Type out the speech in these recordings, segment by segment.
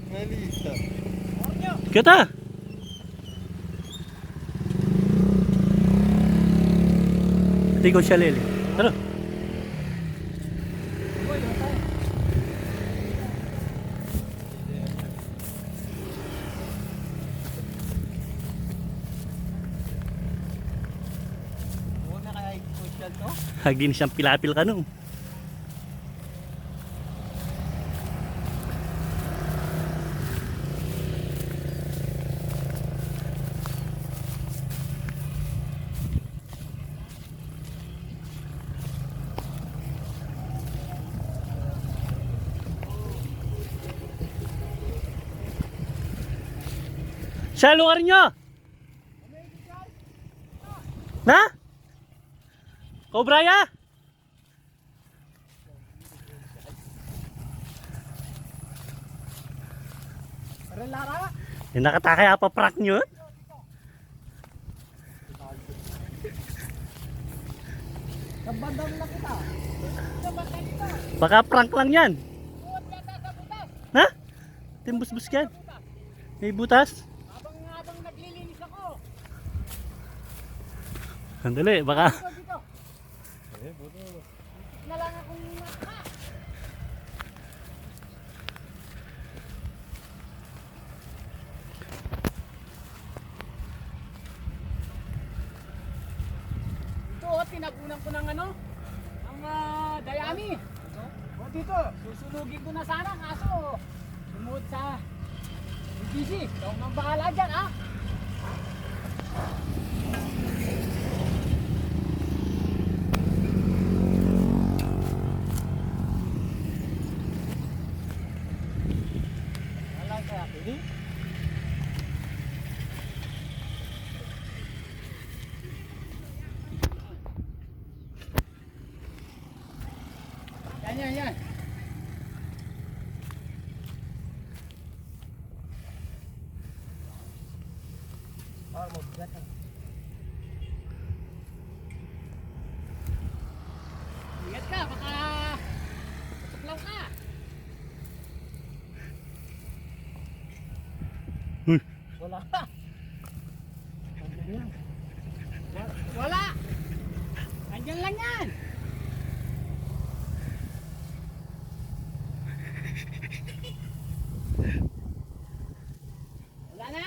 Melissa. Kita. Hindi ko siya lili. Tara. Muna kaya i-social to? Hagin siyang pilapil ka nung. Siya, lugar nyo! Na? Cobra ya? Relara? Yung nakatakay apa prank nyo? Kabandang na kita. Kabandang kita. Baka prank lang yan. Buhat yata sa butas. Ha? Timbus-bus yan. May butas. Habang naglilinis ako. Sandali, baka. Dito. Buto. Na lang akong mata. Ito, tinapunan ko ng ano? Ang dayami. O dito, susunugin ko na sana kaso sumuot sa busy. Ikaw nang bahala dyan, ha? Wala kaya, pwede? Yan. Ingat ka, baka tuklaw ka. Uy. Wala. Wala. Andyan lang yan. Wala na?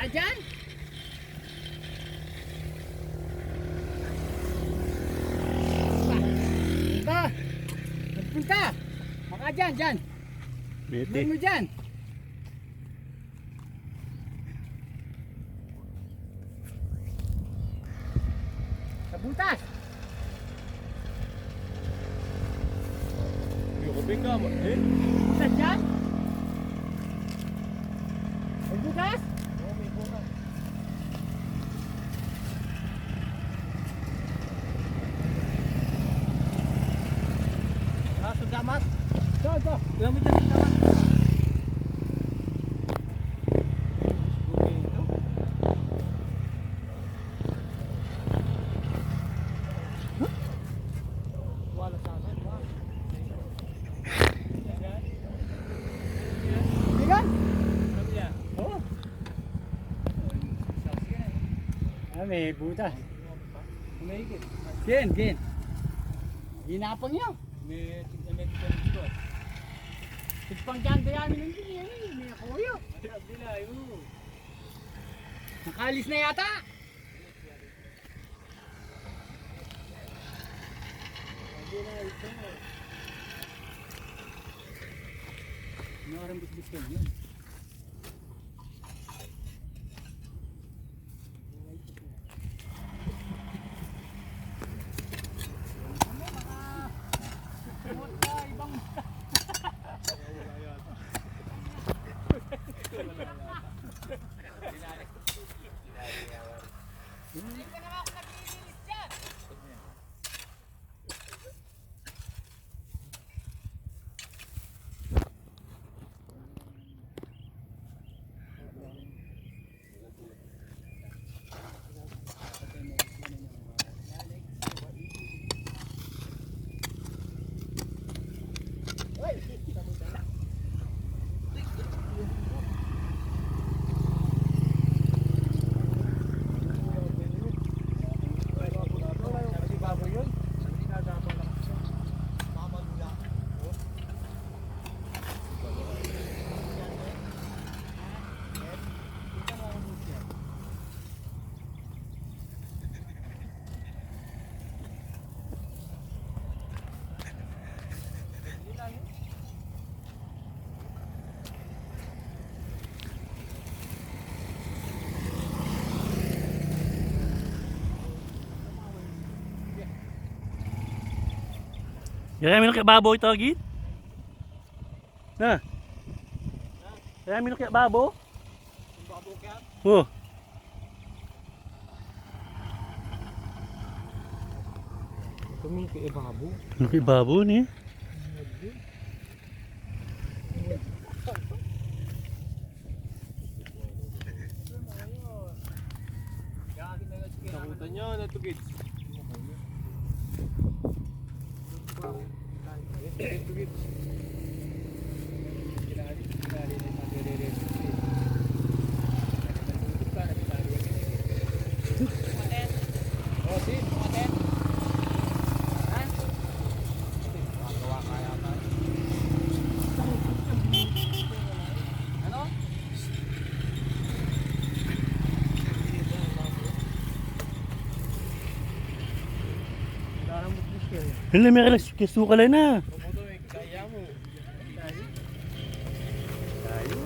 Dyan? Punta! Nagpunta! Baka dyan! Bete. Ano mo dyan? Sa butas! Butas dyan? May butas? Oo, may butas. Sudamat? Ito. Ilan mo dyan sudamat? Wala sa akin. Bigan? Oo. May butas. Gen. Ginapang niyo. May tigpang dyan namin ng ganyan eh. May akuyo. Nakalis na yata. Nakarang bisbis ka yun. Kaya minum kayak baboy ito, Gid. Na. Kaya minum kayak babo. Babo kaya. Oh. Kami kay babo. Ano kayak babo ni? Nakutan niya na tugid. Tugid. Oh, si, kumaten. Ha? Gawa kaya tayo. Ano? Hala, may kasukalay na. Kaya mo. Tayo.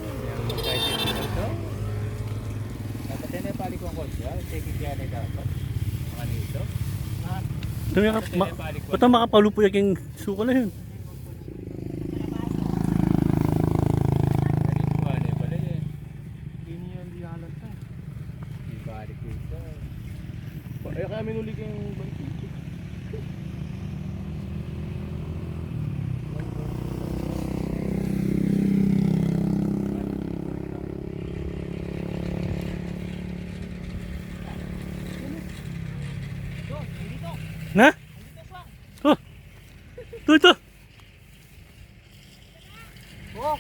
Kahit hindi na ito. Dapat yan ay palikong ko siya. Take it yan ay dapat. Mga nito. Ito may ba't ang makapalupo yung sukalay yun? Ano yung pala eh. Hindi niya hindi halata. Hindi balik dito. Ay kaya minuli kayong balik dito. Na? Oh. Ito. Oh!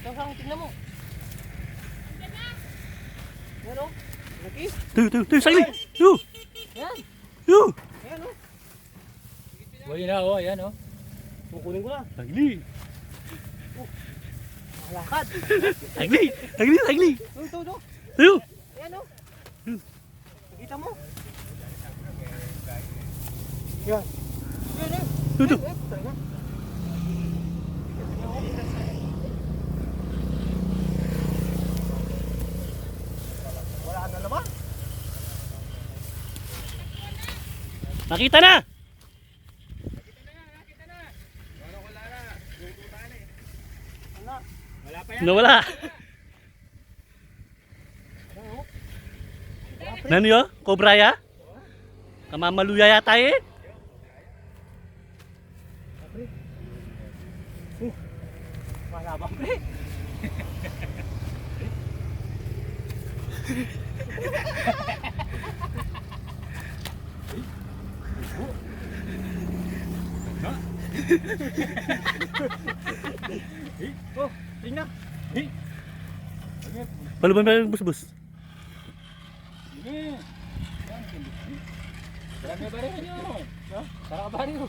Saan tingnan mo? Yan o. Laki? Sagli. Yo. Yan. Yo. Ayan o. Wala na o. Ayan o. Kukunin ko na. Sagli. Malakad. Sagli. Ito. Yo. Ayan o. Nakita mo? Yan. Yan. Ito. Wala na naman. Nakita na. Wala pa yan. Nawala. Nani yo? Cobra ya? Kamamaluya yata eh. Wala ba pre? Oh, tingnan. Paano ba may bus-bus? Ini. Sarap ba rin nyo? Sarap ba rin?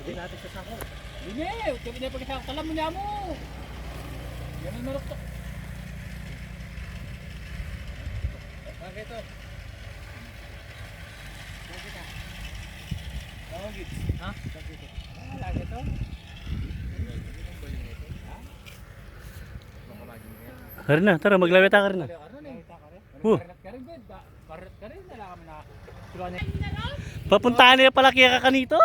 Hindi natin sa sako. Hindi. Kaya hindi pagkasako. Talam mo niya mo. Yan ang marok to. Bakit to? Bakit ka? Bakit? Ha? Bakit to? Lagi to? Karin na, tara maglaweta ka rin na. Papuntahan Papuntahan niya pala kaya ka kanito?